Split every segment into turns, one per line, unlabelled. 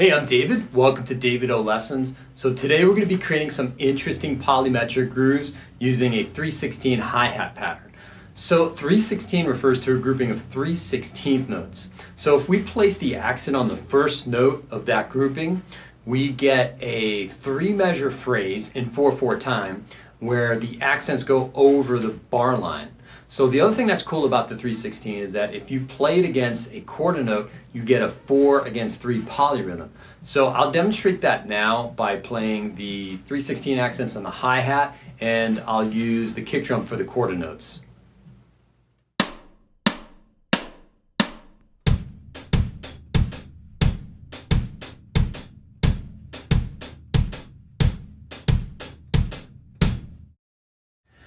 Hey, I'm David. Welcome to David O Lessons. So today we're going to be creating some interesting polymetric grooves using a 3/16 hi-hat pattern. So 3/16 refers to a grouping of 3/16 notes. So if we place the accent on the first note of that grouping, we get a 3-measure phrase in 4/4 time where the accents go over the bar line. So the other thing that's cool about the 3/16 is that if you play it against a quarter note, you get a 4/3 polyrhythm. So I'll demonstrate that now by playing the 3/16 accents on the hi-hat, and I'll use the kick drum for the quarter notes.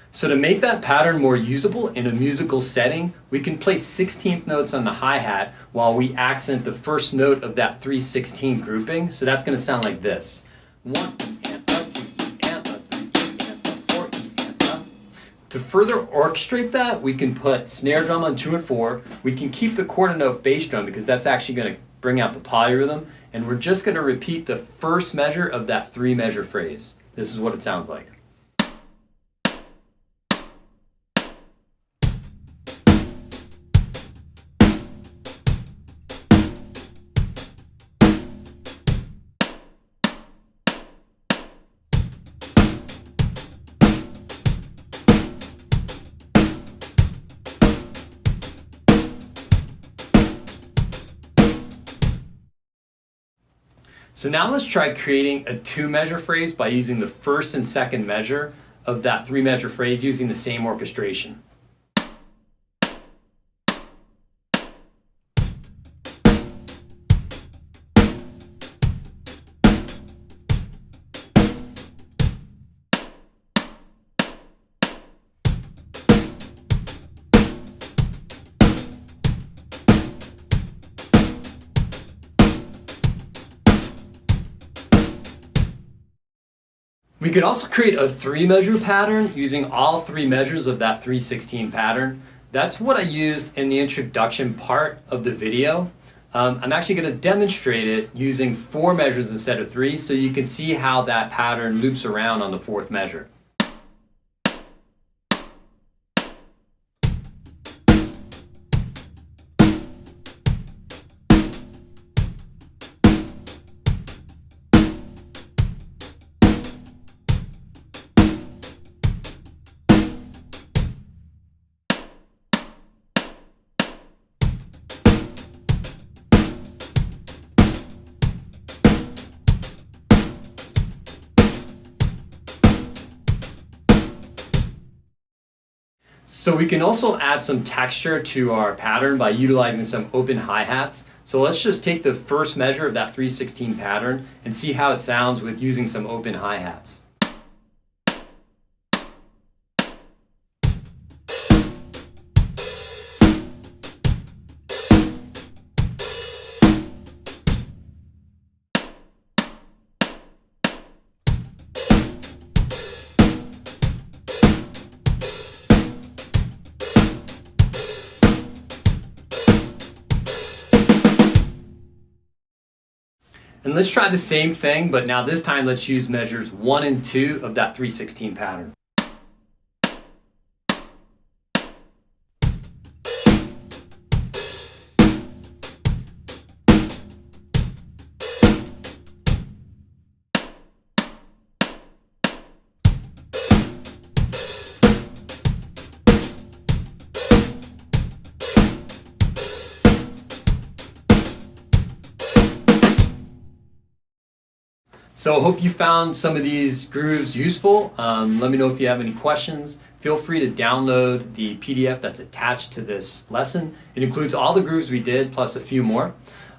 So to make that pattern more usable in a musical setting, we can play 16th notes on the hi-hat while we accent the first note of that 3/16 grouping. So that's going to sound like this. 1 E and a, 2 E and a, 3 E and a, 4 E and a. To further orchestrate that, we can put snare drum on 2 and 4. We can keep the quarter note bass drum because that's actually going to bring out the polyrhythm. And we're just going to repeat the first measure of that 3-measure phrase. This is what it sounds like. So now let's try creating a 2-measure phrase by using the first and second measure of that 3-measure phrase using the same orchestration. We could also create a 3-measure pattern using all 3 measures of that 3/16 pattern. That's what I used in the introduction part of the video. I'm actually going to demonstrate it using 4 measures instead of 3 so you can see how that pattern loops around on the 4th measure. So we can also add some texture to our pattern by utilizing some open hi-hats. So let's just take the first measure of that 3/16 pattern and see how it sounds with using some open hi-hats. And let's try the same thing, but now this time let's use measures 1 and 2 of that 3/16 pattern. So hope you found some of these grooves useful. Let me know if you have any questions. Feel free to download the PDF that's attached to this lesson. It includes all the grooves we did plus a few more.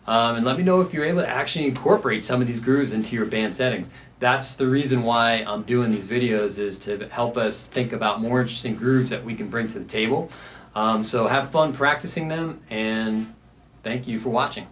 And let me know if you're able to actually incorporate some of these grooves into your band settings. That's the reason why I'm doing these videos, is to help us think about more interesting grooves that we can bring to the table. So have fun practicing them, and thank you for watching.